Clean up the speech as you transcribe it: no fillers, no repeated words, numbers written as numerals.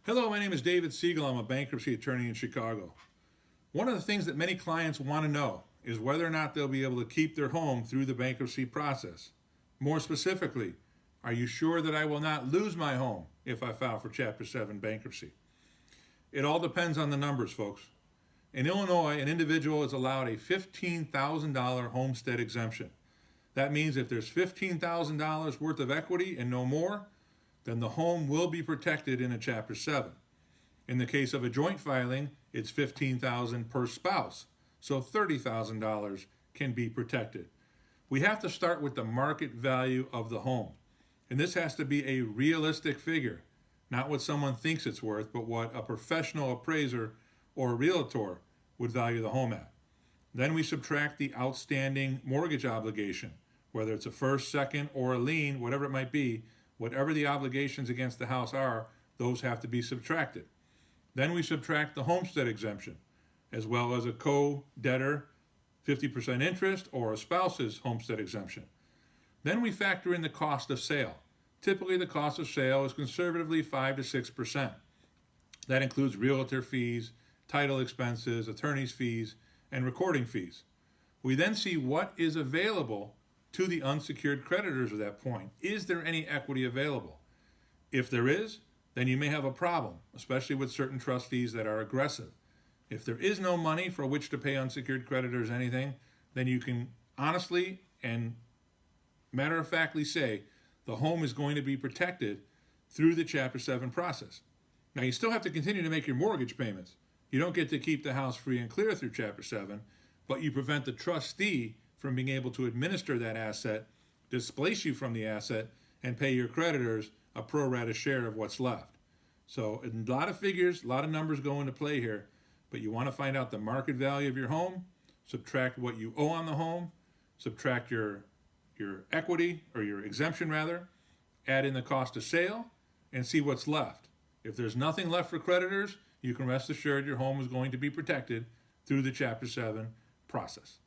Hello, my name is David Siegel. I'm a bankruptcy attorney in Chicago. One of the things that many clients want to know is whether or not they'll be able to keep their home through the bankruptcy process. More specifically, are you sure that I will not lose my home if I file for Chapter 7 bankruptcy? It all depends on the numbers, folks. In Illinois, an individual is allowed a $15,000 homestead exemption. That means if there's $15,000 worth of equity and no more, then the home will be protected in a Chapter 7. In the case of a joint filing, it's $15,000 per spouse, so $30,000 can be protected. We have to start with the market value of the home, and this has to be a realistic figure, not what someone thinks it's worth, but what a professional appraiser or a realtor would value the home at. Then we subtract the outstanding mortgage obligation, whether it's a first, second, or a lien, whatever it might be. Whatever the obligations against the house are, those have to be subtracted. Then we subtract the homestead exemption, as well as a co-debtor 50% interest or a spouse's homestead exemption. Then we factor in the cost of sale. Typically, the cost of sale is conservatively 5 to 6%. That includes realtor fees, title expenses, attorney's fees, and recording fees. We then see what is available to the unsecured creditors at that point. Is there any equity available? If there is, then you may have a problem, especially with certain trustees that are aggressive. If there is no money for which to pay unsecured creditors anything, then you can honestly and matter-of-factly say the home is going to be protected through the Chapter 7 process. Now, you still have to continue to make your mortgage payments. You don't get to keep the house free and clear through Chapter 7, but you prevent the trustee from being able to administer that asset, displace you from the asset, and pay your creditors a pro rata share of what's left. So a lot of figures, a lot of numbers go into play here, but you want to find out the market value of your home, subtract what you owe on the home, subtract your equity, or your exemption rather, add in the cost of sale, and see what's left. If there's nothing left for creditors, you can rest assured your home is going to be protected through the Chapter 7 process.